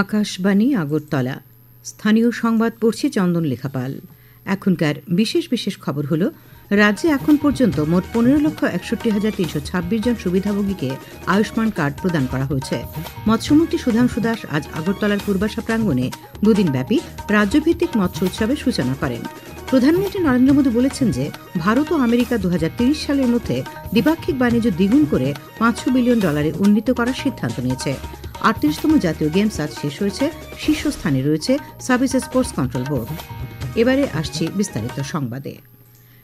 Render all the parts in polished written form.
আকাশবাণী আগরতলা স্থানীয় সংবাদ পড়ছে চন্দন লেখাপাল। এখনকার বিশেষ বিশেষ খবর হলো, রাজ্যে এখন পর্যন্ত মোট 15,61,326 জন সুবিধাভোগীকে আয়ুষ্মান কার্ড প্রদান করা হয়েছে। মৎস্যমন্ত্রী সুধাংশু দাস আজ আগরতলার পূর্বাশা প্রাঙ্গণে দুদিনব্যাপী রাজ্যভিত্তিক মৎস্য উৎসবের সূচনা করেন। প্রধানমন্ত্রী নরেন্দ্র মোদী বলেছেন যে ভারত ও আমেরিকা 2030 সালের মধ্যে দ্বিপাক্ষিক বাণিজ্য দ্বিগুণ করে $500 বিলিয়ন উন্নীত করার সিদ্ধান্ত নিয়েছে। 38তম জাতীয় গেমস আজ শেষ হয়েছে। শীর্ষস্থানে রয়েছে সার্ভিস স্পোর্টস কন্ট্রোল বোর্ড। এবারে আসছি বিস্তারিত সংবাদে।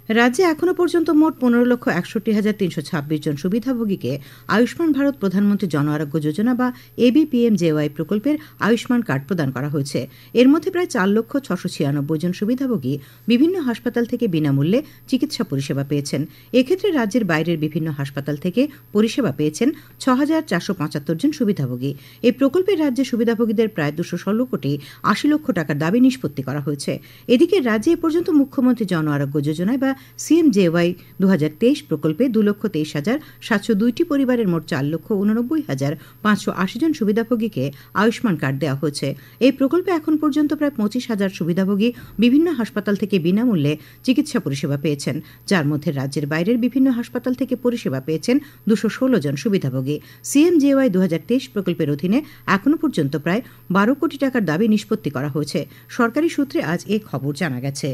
রাজ্যে এখনও পর্যন্ত মোট 15,61,326 জন সুবিধাভোগীকে আয়ুষ্মান ভারত প্রধানমন্ত্রী জন আরোগ্য যোজনা বা ABPMJY প্রকল্পের আয়ুষ্মান কার্ড প্রদান করা হয়েছে। এর মধ্যে প্রায় 4,696,000 জন সুবিধাভোগী বিভিন্ন হাসপাতাল থেকে বিনামূল্যে চিকিৎসা পরিষেবা পেয়েছেন। এক্ষেত্রে রাজ্যের বাইরের বিভিন্ন হাসপাতাল থেকে পরিষেবা পেয়েছেন 6,475 জন সুবিধাভোগী। এই প্রকল্পে রাজ্যের সুবিধাভোগীদের প্রায় 216,80,00,000 টাকার দাবি নিষ্পত্তি করা হয়েছে। এদিকে রাজ্যে এ পর্যন্ত মুখ্যমন্ত্রী জন আরোগ্য যোজনায় বা CMJY 2023 প্রকল্পে 2,23,702টি পরিবারের মোট 4,89,580 জন সুবিধাভোগীকে আয়ুষ্মান কার্ড দেওয়া হয়েছে। এই প্রকল্পে এখন পর্যন্ত প্রায় 25,000 সুবিধাভোগী বিভিন্ন হাসপাতাল থেকে বিনামূল্যে চিকিৎসা পরিষেবা পেয়েছেন, যার মধ্যে রাজ্যের বাইরের বিভিন্ন হাসপাতাল থেকে পরিষেবা পেয়েছেন 216 জন সুবিধাভোগী। CMJY 2023 প্রকল্পের অধীনে এখনও পর্যন্ত প্রায় 12 কোটি টাকার দাবি নিষ্পত্তি করা হয়েছে। সরকারি সূত্রে আজ এ খবর জানা গেছে।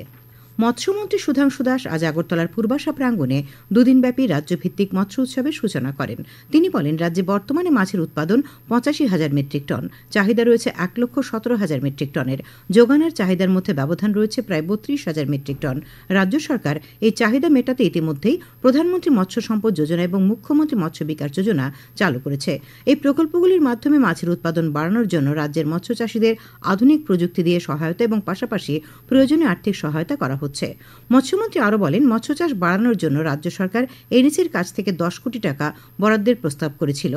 মৎস্যমন্ত্রী সুধাংশু দাস আজ আগরতলার পূর্বাশা প্রাঙ্গণে দুদিনব্যাপী রাজ্যভিত্তিক মৎস্য উৎসবের সূচনা করেন। তিনি বলেন, রাজ্যে বর্তমানে মাছের উৎপাদন 85,000 মেট্রিক টন, চাহিদা রয়েছে 1,17,000 মেট্রিক টনের। যোগানের চাহিদার মধ্যে ব্যবধান রয়েছে প্রায় 32,000 মেট্রিক টন। রাজ্য সরকার এই চাহিদা মেটাতে ইতিমধ্যেই প্রধানমন্ত্রী মৎস্য সম্পদ যোজনা এবং মুখ্যমন্ত্রী মৎস্য বিকাশ যোজনা চালু করেছে। এই প্রকল্পগুলির মাধ্যমে মাছের উৎপাদন বাড়ানোর জন্য রাজ্যের মৎস্য চাষীদের আধুনিক প্রযুক্তি দিয়ে সহায়তা এবং পাশাপাশি প্রয়োজনীয় আর্থিক সহায়তা করা হচ্ছে। মৎস্যমন্ত্রী আরও বলেন, মৎস্য চাষ বাড়ানোর জন্য রাজ্য সরকার এনএসির কাছ থেকে 10 কোটি টাকা বরাদ্দের প্রস্তাব করেছিল।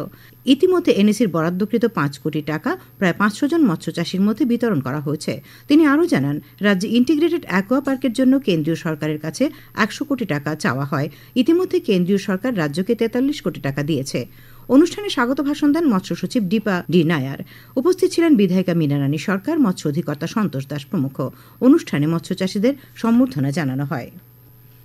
ইতিমধ্যে এনএসির বরাদ্দকৃত 5 কোটি টাকা প্রায় 500 জন মৎস্য চাষীর মধ্যে বিতরণ করা হয়েছে। তিনি আরও জানান, রাজ্যে ইন্টিগ্রেটেড অ্যাকোয়া পার্কের জন্য কেন্দ্রীয় সরকারের কাছে 100 কোটি টাকা চাওয়া হয়। ইতিমধ্যে কেন্দ্রীয় সরকার রাজ্যকে 43 কোটি টাকা দিয়েছে। অনুষ্ঠানে স্বাগত ভাষণ দেন মৎস্য সচিব দীপা ডি নায়ার। উপস্থিত ছিলেন বিধায়িকা মীনা রানী সরকার, মৎস্য অধিকর্তা সন্তোষ দাস প্রমুখ। অনুষ্ঠানে মৎস্য চাষীদের সম্বর্ধনা জানানো হয়।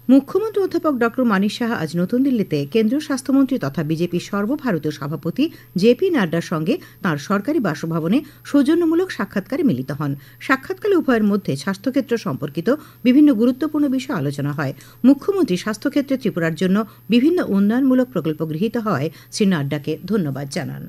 মুখ্যমন্ত্রী অধ্যাপক ড মানিক সাহা আজ নতুন দিল্লিতে কেন্দ্রীয় স্বাস্থ্যমন্ত্রী তথা বিজেপির সর্বভারতীয় সভাপতি জেপি নাড্ডার সঙ্গে তাঁর সরকারি বাসভবনে সৌজন্যমূলক সাক্ষাৎকারে মিলিত হন। সাক্ষাৎকালে উভয়ের মধ্যে স্বাস্থ্যক্ষেত্র সম্পর্কিত বিভিন্ন গুরুত্বপূর্ণ বিষয় আলোচনা হয়। মুখ্যমন্ত্রী স্বাস্থ্যক্ষেত্রে ত্রিপুরার জন্য বিভিন্ন উন্নয়নমূলক প্রকল্প গৃহীত হওয়ায় শ্রী নাড্ডাকে ধন্যবাদ জানান।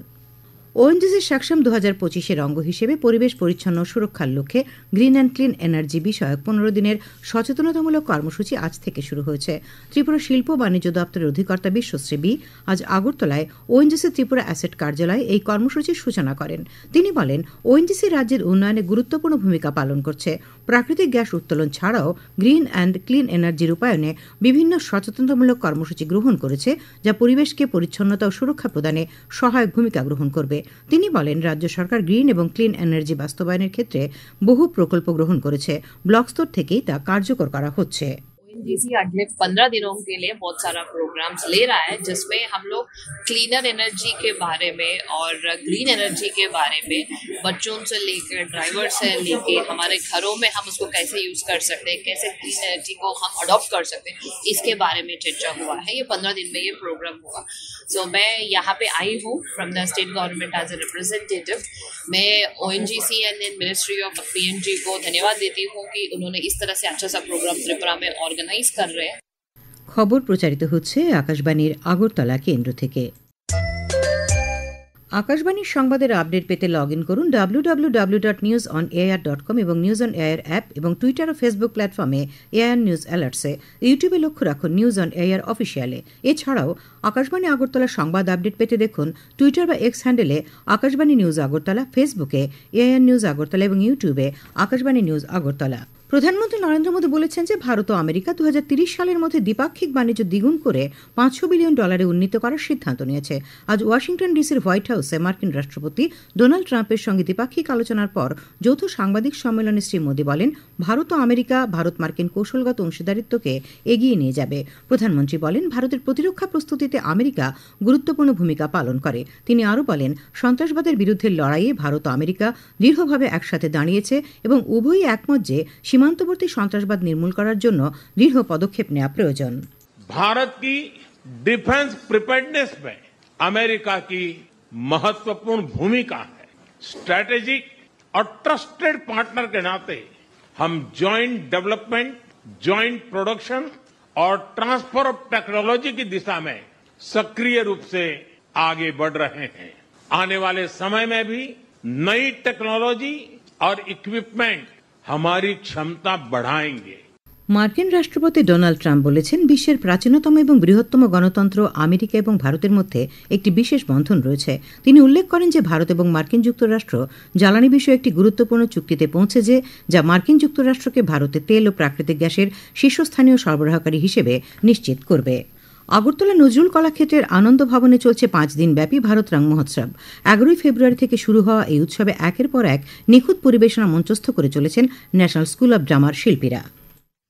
ONGC সাকশম 2025-এর অঙ্গ হিসেবে পরিবেশ পরিচ্ছন্ন সুরক্ষার লক্ষ্যে গ্রিন অ্যান্ড ক্লিন এনার্জি বিষয়ক 15 দিনের সচেতনতামূলক কর্মসূচি আজ থেকে শুরু হয়েছে। ত্রিপুরা শিল্প বাণিজ্য দপ্তরের অধিকর্তা বিশ্বশ্রী বি আজ আগরতলায় ONGC ত্রিপুরা অ্যাসেট কার্যালয়ে এই কর্মসূচির সূচনা করেন। তিনি বলেন, ONGC রাজ্যের উন্নয়নে গুরুত্বপূর্ণ ভূমিকা পালন করছে। প্রাকৃতিক গ্যাস উত্তোলন ছাড়াও গ্রিন অ্যান্ড ক্লিন এনার্জি রূপায়ণে বিভিন্ন সচেতনতামূলক কর্মসূচি গ্রহণ করেছে, যা পরিবেশকে পরিচ্ছন্নতা ও সুরক্ষা প্রদানে সহায়ক ভূমিকা গ্রহণ করবে। তিনি বলেন, রাজ্য সরকার গ্রিন এবং ক্লিন এনার্জি বাস্তবায়নের ক্ষেত্রে বহু প্রকল্প গ্রহণ করেছে। ব্লক স্তর থেকেই তা কার্যকর করা হচ্ছে। ONGC अगले 15 दिनों के लिए बहुत सारा प्रोग्राम्स ले रहा है, जिसमें हम लोग क्लीनर एनर्जी के बारे में और ग्रीन एनर्जी के बारे में बच्चों से लेकर ड्राइवर से लेके हमारे घरों में हम उसको कैसे यूज कर सकते हैं, कैसे क्लीन एनर्जी को हम अडॉप्ट कर सकते हैं, इसके बारे में चर्चा हुआ है। ये 15 दिन में ये प्रोग्राम हुआ। सो मैं यहाँ पे आई हूँ from the state government as a representative. मैं ONGC and ministry of PNG को धन्यवाद देती हूँ कि उन्होंने इस तरह से अच्छा सा प्रोग्राम त्रिपुरा में ऑर्गेनाइज कर रहे हैं। খবর প্রচারিত হচ্ছে আকাশবাণীর আগরতলা কেন্দ্র থেকে। আকাশবাণীর সংবাদের আপডেট পেতে লগ ইন করুন www.newsonair.com এবং নিউজ অন এয়ার অ্যাপ এবং টুইটার ও ফেসবুক প্ল্যাটফর্মে এআইআর নিউজ অ্যালার্টসে। ইউটিউবে লক্ষ্য রাখুন নিউজ অন এয়ার অফিসিয়ালে। এছাড়াও আকাশবাণী আগরতলার সংবাদ আপডেট পেতে দেখুন টুইটার বা এক্স হ্যান্ডেলে আকাশবাণী নিউজ আগরতলা, ফেসবুকে এআইআর নিউজ আগরতলা এবং ইউটিউবে আকাশবাণী নিউজ আগরতলা। প্রধানমন্ত্রী নরেন্দ্র মোদী বলেছেন যে ভারত ও আমেরিকা 2030 সালের মধ্যে দ্বিপাক্ষিক বাণিজ্য দ্বিগুণ করে $500 বিলিয়ন উন্নীত করার সিদ্ধান্ত নিয়েছে। আজ ওয়াশিংটন ডিসির হোয়াইট হাউসে মার্কিন রাষ্ট্রপতি ডোনাল্ড ট্রাম্পের সঙ্গে দ্বিপাক্ষিক আলোচনার পর যৌথ সাংবাদিক সম্মেলনে শ্রী মোদী বলেন, ভারত ও আমেরিকা ভারত মার্কিন কৌশলগত অংশীদারিত্বকে এগিয়ে নিয়ে যাবে। প্রধানমন্ত্রী বলেন, ভারতের প্রতিরক্ষা প্রস্তুতিতে আমেরিকা গুরুত্বপূর্ণ ভূমিকা পালন করে। তিনি আরও বলেন, সন্ত্রাসবাদের বিরুদ্ধে লড়াইয়ে ভারত ও আমেরিকা দৃঢ়ভাবে একসাথে দাঁড়িয়েছে এবং উভয়ই একমত যে সীমান্তবর্তী সন্ত্রাসবাদ নির্মূল করার জন্য দৃঢ় পদক্ষেপ নেওয়া প্রয়োজন। भारत की डिफेंस प्रिपेयर्डनेस में अमेरिका की महत्वपूर्ण भूमिका है। स्ट्रैटेजिक और ट्रस्टेड पार्टनर के नाते हम जॉइंट डेवलपमेंट, जॉइंट प्रोडक्शन और ट्रांसफर ऑफ टेक्नोलॉजी की दिशा में सक्रिय रूप से आगे बढ़ रहे हैं। आने वाले समय में भी नई टेक्नोलॉजी और इक्विपमेंट हमारी क्षमता बढ़ाएंगे। মার্কিন রাষ্ট্রপতি ডোনাল্ড ট্রাম্প বলেছেন, বিশ্বের প্রাচীনতম এবং বৃহত্তম গণতন্ত্র আমেরিকা এবং ভারতের মধ্যে একটি বিশেষ বন্ধন রয়েছে। তিনি উল্লেখ করেন যে ভারত এবং মার্কিন যুক্তরাষ্ট্র জ্বালানি বিষয়ে একটি গুরুত্বপূর্ণ চুক্তিতে পৌঁছেছে, যা মার্কিন যুক্তরাষ্ট্রকে ভারতে তেল ও প্রাকৃতিক গ্যাসের শীর্ষস্থানীয় সরবরাহকারী হিসেবে নিশ্চিত করবে। আগরতলা নজরুল কলাক্ষেত্রের আনন্দ ভবনে চলছে 5 দিনব্যাপী ভারত রং মহোৎসব। 11 ফেব্রুয়ারি থেকে শুরু হওয়া এই উৎসবে একের পর এক নিখুঁত পরিবেশনা মঞ্চস্থ করে চলেছেন ন্যাশনাল স্কুল অব ড্রামার শিল্পীরা।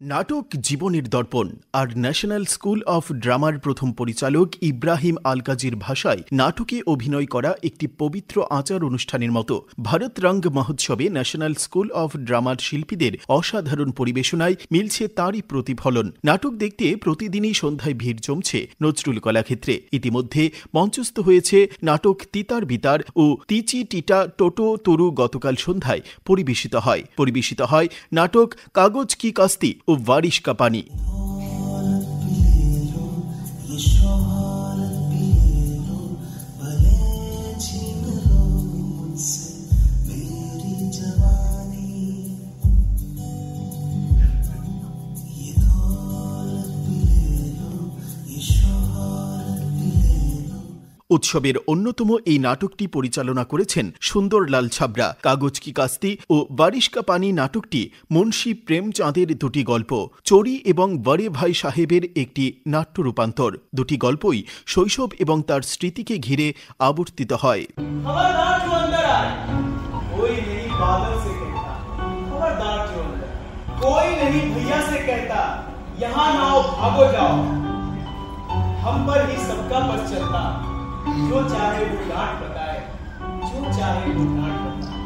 নাটক জীবনের দর্পণ আর ন্যাশনাল স্কুল অফ ড্রামার প্রথম পরিচালক ইব্রাহিম আলকাজির ভাষায় নাটকে অভিনয় করা একটি পবিত্র আচার অনুষ্ঠানের মতো ভারত রং মহোৎসবে ন্যাশনাল স্কুল অফ ড্রামার শিল্পীদের অসাধারণ পরিবেশনায় মিলছে তারই প্রতিফলন। নাটক দেখতে প্রতিদিনই সন্ধ্যায় ভিড় জমছে নজরুল কলাক্ষেত্রে। ইতিমধ্যে মঞ্চস্থ হয়েছে নাটক তিতার বিতার ও তিচি টিটা টোটো তরু গতকাল সন্ধ্যায় পরিবেশিত হয় নাটক কাগজ কি কাস্তি ও বারিশ কা পানি। উৎসবের অন্যতম এই নাটকটি পরিচালনা করেছেন সুন্দরলাল ছাবরা। কাগজ কি কাস্তি ও বারিশ কা পানি নাটকটি মুন্সী প্রেমচাঁদের দুটি গল্প, চোরি এবং বড়ে ভাই সাহেবের একটি নাট্য রূপান্তর। দুটি গল্পই শৈশব এবং তার স্মৃতিকে ঘিরে আবর্তিত হয়। जो चाहे वो डांट बताए, जो चाहे वो डांट बताए।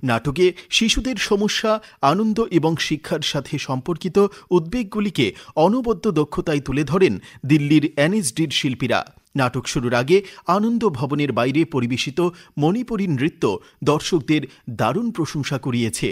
নাটকে শিশুদের সমস্যা, আনন্দ এবং শিক্ষার সাথে সম্পর্কিত উদ্বেগগুলিকে অনবদ্য দক্ষতায় তুলে ধরেন দিল্লির এনএসডির শিল্পীরা। নাটক শুরুর আগে আনন্দ ভবনের বাইরে পরিবেশিত মণিপুরী নৃত্য দর্শকদের দারুণ প্রশংসা কুড়িয়েছে।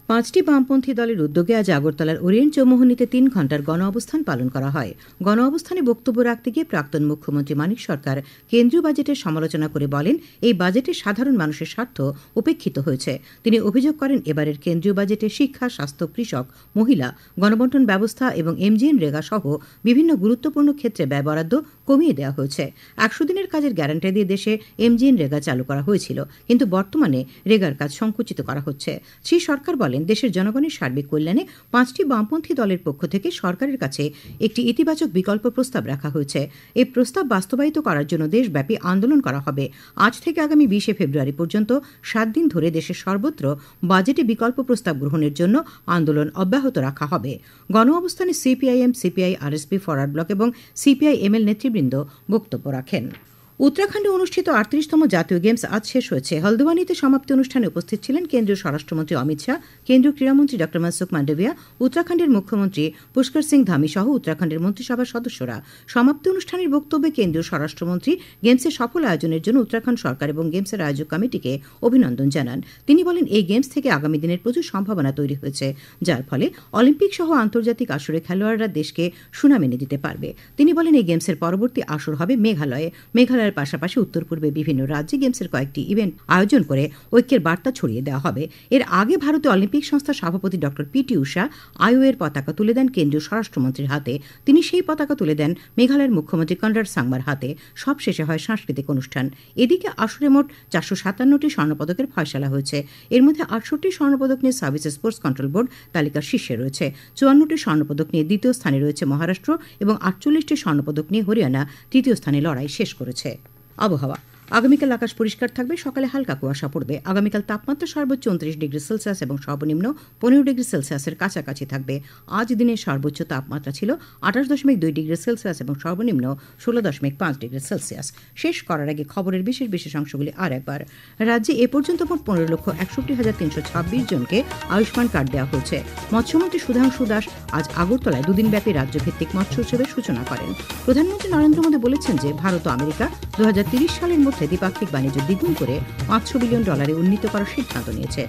5টি বামপন্থী দলের উদ্যোগে আজ আগরতলার ওরিয়েন্ট চৌমুহনীতে 3 ঘণ্টার গণ অবস্থান পালন করা হয়। গণ অবস্থানে বক্তব্য রাখতে গিয়ে প্রাক্তন মুখ্যমন্ত্রী মানিক সরকার কেন্দ্রীয় বাজেটের সমালোচনা করে বলেন, এই বাজেটে সাধারণ মানুষের স্বার্থ উপেক্ষিত হয়েছে। তিনি অভিযোগ করেন, এবারের কেন্দ্রীয় বাজেটে শিক্ষা, স্বাস্থ্য, কৃষক, মহিলা, গণবন্টন ব্যবস্থা এবং এমজিএন রেগা সহ বিভিন্ন গুরুত্বপূর্ণ ক্ষেত্রে ব্যয় বরাদ্দ কমিয়ে দেওয়া হয়েছে। 100 দিনের কাজের গ্যারান্টি দিয়ে দেশে এমজিএন রেগা চালু করা হয়েছিল, কিন্তু বর্তমানে রেগার কাজ সংকুচিত করা হচ্ছে। শ্রী সরকার বলেন, দেশের জনগণের সার্বিক কল্যাণে 5টি বামপন্থী দলের পক্ষ থেকে সরকারের কাছে একটি ইতিবাচক বিকল্প প্রস্তাব রাখা হয়েছে। এই প্রস্তাব বাস্তবায়িত করার জন্য দেশব্যাপী আন্দোলন করা হবে। আজ থেকে আগামী 20 ফেব্রুয়ারি পর্যন্ত 7 দিন ধরে দেশের সর্বত্র বাজেটে বিকল্প প্রস্তাব গ্রহণের জন্য আন্দোলন অব্যাহত রাখা হবে। গণ অবস্থানে CPIM, CPI, RSP, forward block এবং সিপিআইএমএল নেতৃবৃন্দ বক্তব্য রাখেন। উত্তরাখণ্ডে অনুষ্ঠিত 38তম জাতীয় গেমস আজ শেষ হয়েছে। হলদওয়ানিতে সমাপ্তি অনুষ্ঠানে উপস্থিত ছিলেন কেন্দ্রীয় স্বরাষ্ট্রমন্ত্রী অমিত শাহ, কেন্দ্রীয় ক্রীড়ামন্ত্রী ড মনসুখ মান্ডভিয়া, উত্তরাখণ্ডের মুখ্যমন্ত্রী পুষ্কর সিং ধামি সহ উত্তরাখণ্ডের মন্ত্রিসভার সদস্যরা। সমাপ্তি অনুষ্ঠানের বক্তব্যে কেন্দ্রীয় স্বরাষ্ট্রমন্ত্রী গেমসের সফল আয়োজনের জন্য উত্তরাখণ্ড সরকার এবং গেমসের আয়োজক কমিটিকে অভিনন্দন জানান। তিনি বলেন, এই গেমস থেকে আগামী দিনের প্রচুর সম্ভাবনা তৈরি হয়েছে, যার ফলে অলিম্পিক সহ আন্তর্জাতিক আসরে খেলোয়াড়রা দেশকে সুনাম এনে দিতে পারবে। তিনি বলেন, এই গেমসের পরবর্তী আসর হবে মেঘালয়ে। মেঘালয়ের মেঘালয়ের পাশাপাশি উত্তর পূর্বে বিভিন্ন রাজ্যে গেমসের কয়েকটি ইভেন্ট আয়োজন করে ঐক্যের বার্তা ছড়িয়ে দেওয়া হবে। এর আগে ভারতীয় অলিম্পিক সংস্থার সভাপতি ডক্টর পিটি ঊষা আইওএর পতাকা তুলে দেন কেন্দ্রীয় স্বরাষ্ট্রমন্ত্রীর হাতে। তিনি সেই পতাকা তুলে দেন মেঘালয়ের মুখ্যমন্ত্রী কনরাড সাংমার হাতে। সব শেষে হয় সাংস্কৃতিক অনুষ্ঠান। এদিকে আসরে মোট 457টি স্বর্ণপদকের ফয়সালা হয়েছে। এর মধ্যে 68টি স্বর্ণপদক নিয়ে সার্ভিস স্পোর্টস কন্ট্রোল বোর্ড তালিকার শীর্ষে রয়েছে। 54টি স্বর্ণপদক নিয়ে দ্বিতীয় স্থানে রয়েছে মহারাষ্ট্র এবং 48টি স্বর্ণপদক নিয়ে হরিয়ানা তৃতীয় স্থানে লড়াই শেষ করেছে। আবহাওয়া। আগামীকাল আকাশ পরিষ্কার থাকবে, সকালে হালকা কুয়াশা পড়বে। আগামীকাল তাপমাত্রা সর্বোচ্চ 29 ডিগ্রি সেলসিয়াস এবং সর্বনিম্ন 15 ডিগ্রি সেলসিয়াসের কাছাকাছি থাকবে। আজ দিনের সর্বোচ্চ তাপমাত্রা ছিল 28.2 ডিগ্রি সেলসিয়াস এবং সর্বনিম্ন 16.5 ডিগ্রি সেলসিয়াস। শেষ করার আগে খবরের বিশেষ অংশগুলি আর একবার। রাজ্যে এ পর্যন্ত মোট 15,61,326 জনকে আয়ুষ্মান কার্ড দেওয়া হয়েছে। মৎস্যমন্ত্রী সুধাংশু দাস আজ আগরতলায় দুদিনব্যাপী রাজ্যভিত্তিক মৎস্য উৎসবের সূচনা করেন। প্রধানমন্ত্রী নরেন্দ্র মোদী বলেছেন যে ভারত ও আমেরিকা 2030 সালের মধ্যে দ্বিপাক্ষিক বাণিজ্য দ্বিগুণ করে $500 বিলিয়ন উন্নীত করার সিদ্ধান্ত নিয়েছে।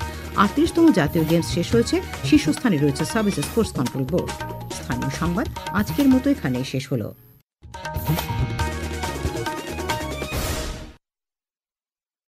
38তম জাতীয় গেমস শেষ হয়েছে। শীর্ষস্থানে রয়েছে সার্ভিস স্পোর্টস কন্ট্রোল বোর্ড। স্থানীয় সংবাদ আজকের মতো এখানেই শেষ হলো।